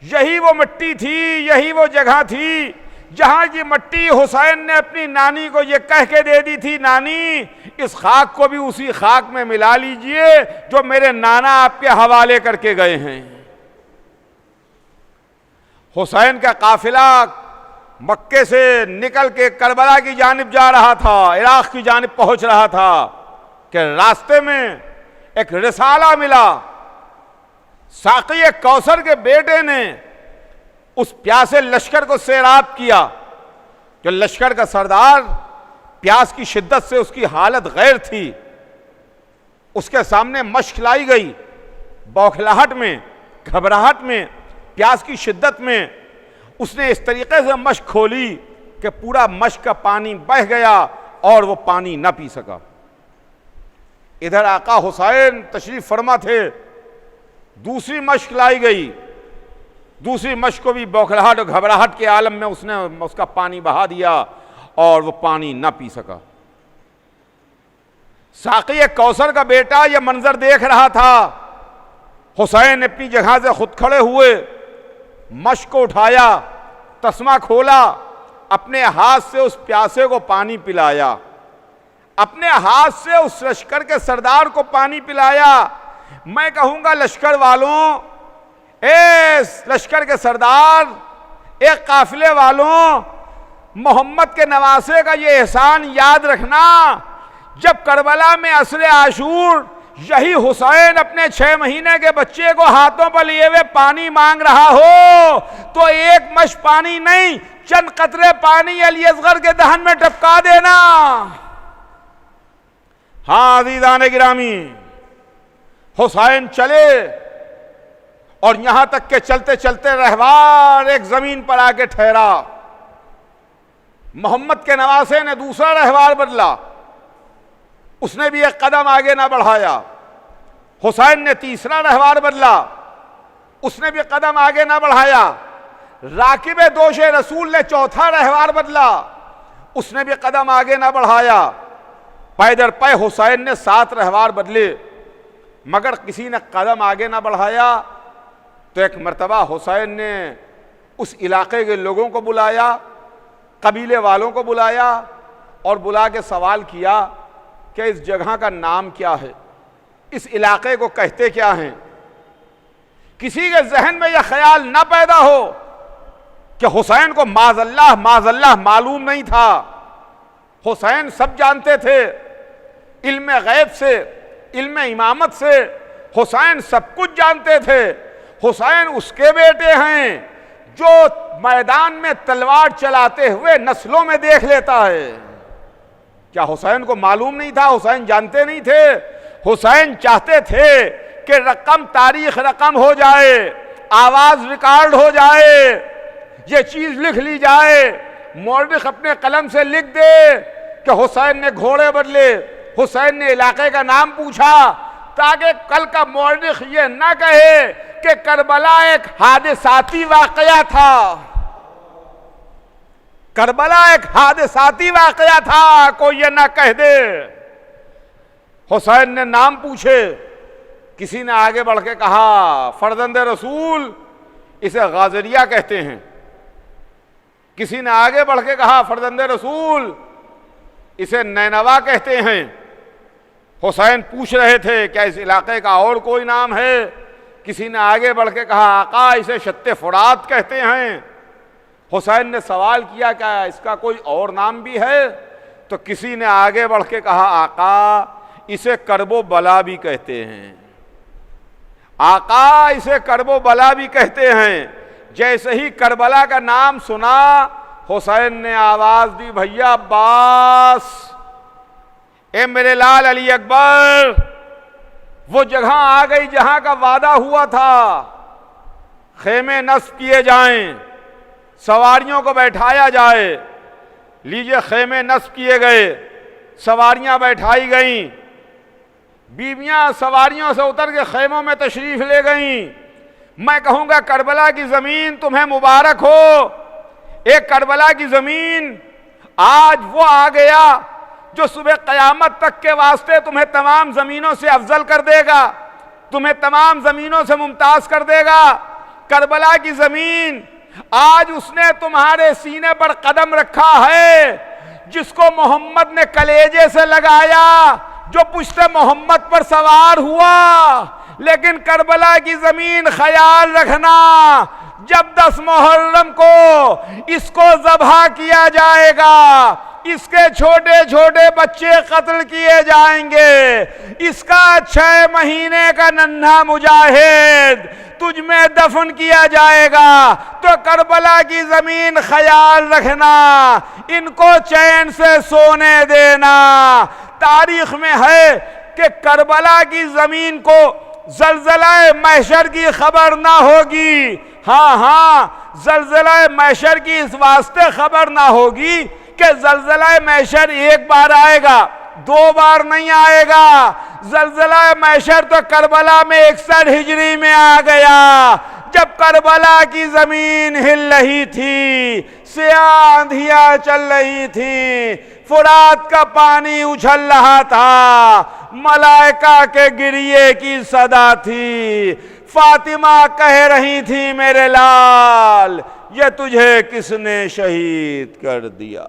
यही वो मिट्टी थी, यही वो जगह थी जहाँ की मिट्टी हुसैन ने अपनी नानी को ये कह के दे दी थी, नानी इस खाक को भी उसी खाक में मिला लीजिए जो मेरे नाना आपके हवाले करके गए हैं। हुसैन का काफिला मक्के से निकल के करबला की जानिब जा रहा था, इराक़ की जानिब पहुंच रहा था कि रास्ते में एक रिसाला मिला। साक़ी कौसर के बेटे ने उस प्यासे लश्कर को सैराब किया। जो लश्कर का सरदार, प्यास की शिद्दत से उसकी हालत गैर थी, उसके सामने मश्क लाई गई। बौखलाहट में, घबराहट में, प्यास की शिद्दत में उसने इस तरीके से मश्क खोली कि पूरा मश्क का पानी बह गया और वो पानी न पी सका। इधर आका हुसैन तशरीफ फरमा थे, दूसरी मश्क लाई गई, दूसरी मश्क को भी बौखलाहट और घबराहट के आलम में उसने उसका पानी बहा दिया और वो पानी न पी सका। साक़ी कौसर का बेटा यह मंजर देख रहा था। हुसैन अपनी जगह से खुद खड़े हुए, मश्क को उठाया, तस्मा खोला, अपने हाथ से उस प्यासे को पानी पिलाया, अपने हाथ से उस लश्कर के सरदार को पानी पिलाया। मैं कहूंगा लश्कर वालों, ए लश्कर के सरदार, एक काफिले वालों, मोहम्मद के नवासे का ये एहसान याद रखना, जब करबला में असरे आशूर यही हुसैन अपने 6 महीने के बच्चे को हाथों पर लिए हुए पानी मांग रहा हो तो एक मश पानी नहीं, चंद कतरे पानी अली असगर के दहन में टपका देना। हां अज़ीज़ान गिरामी, हुसैन चले और यहां तक के चलते चलते रहवार एक जमीन पर आके ठहरा। मोहम्मद के नवासे ने दूसरा रहवार बदला, उसने भी एक कदम आगे ना बढ़ाया। हुसैन ने तीसरा रहवार बदला, उसने भी कदम आगे ना बढ़ाया। राकिब दोशे रसूल ने चौथा रहवार बदला, उसने भी कदम आगे ना बढ़ाया। पैदर पै हुसैन ने 7 रहवार बदले, मगर किसी ने कदम आगे ना बढ़ाया। तो एक मर्तबा हुसैन ने उस इलाके के लोगों को बुलाया, कबीले वालों को बुलाया और बुला के सवाल किया कि इस जगह का नाम क्या है, इस इलाके को कहते क्या हैं। किसी के जहन में यह ख्याल ना पैदा हो कि हुसैन को माज़अल्लाह मालूम नहीं था। हुसैन सब जानते थे, इल्म गैब से, इल्म इमामत से हुसैन सब कुछ जानते थे। हुसैन उसके बेटे हैं जो मैदान में तलवार चलाते हुए नस्लों में देख लेता है। क्या हुसैन को मालूम नहीं था? हुसैन जानते नहीं थे? हुसैन चाहते थे कि रकम तारीख रकम हो जाए, आवाज रिकॉर्ड हो जाए, ये चीज लिख ली जाए, मौरख अपने कलम से लिख दे कि हुसैन ने घोड़े बदले, हुसैन ने इलाके का नाम पूछा, ताकि कल का मौरख ये ना कहे कि करबला एक हादिसाती वाकया था, करबला एक हादिसाती वाकया था, कोई ये ना कह दे। हुसैन ने नाम पूछे, किसी ने आगे बढ़ के कहा फर्जंदे रसूल, इसे गाजरिया कहते हैं। किसी ने आगे बढ़ के कहा फर्जंदे रसूल, इसे नैनवा कहते हैं। हुसैन पूछ रहे थे क्या इस इलाके का और कोई नाम है? किसी ने आगे बढ़ के कहा आका, इसे शत्ते फुरात कहते हैं। हुसैन ने सवाल किया क्या इसका कोई और नाम भी है? तो किसी ने आगे बढ़ के कहा आका, इसे करबो बला भी कहते हैं। आका, इसे करबो बला भी कहते हैं। जैसे ही करबला का नाम सुना, हुसैन ने आवाज दी, भैया अब्बास, ए मेरे लाल अली अकबर, वो जगह आ गई जहां का वादा हुआ था। खेमे नस्ब किए जाएं, सवारियों को बैठाया जाए। लीजिए खेमे नस्ब किए गए, सवारियां बैठाई गईं, बीवियां सवारियों से उतर के खेमों में तशरीफ ले गईं। मैं कहूंगा करबला की जमीन तुम्हें मुबारक हो। एक करबला की जमीन आज वो आ गया जो सुबह कयामत तक के वास्ते तुम्हें तमाम जमीनों से अफजल कर देगा, तुम्हें तमाम जमीनों से मुमताज कर देगा। करबला की जमीन आज उसने तुम्हारे सीने पर कदम रखा है, जिसको मोहम्मद ने कलेजे से लगाया, जो पुश्ते मोहम्मद पर सवार हुआ। लेकिन करबला की जमीन ख्याल रखना, जब 10 मुहर्रम को इसको ज़ब्हा किया जाएगा, इसके छोटे छोटे बच्चे कत्ल किए जाएंगे, इसका 6 महीने का नन्हा मुजाहिद तुझ में दफन किया जाएगा। तो करबला की जमीन ख्याल रखना, इनको चैन से सोने देना। तारीख में है कि करबला की जमीन को जलजला महशर की खबर ना होगी। हाँ, जलजला महशर की इस वास्ते खबर ना होगी कि जलजला महशर एक बार आएगा, 2 बार नहीं आएगा। जलजला महशर तो करबला में 61 हिजरी में आ गया, जब करबला की जमीन हिल रही थी, सियाह आंधियां चल रही थी, फुरात का पानी उछल रहा था, मलाइका के गिरिए की सदा थी। फातिमा कह रही थी मेरे लाल, ये तुझे किसने शहीद कर दिया।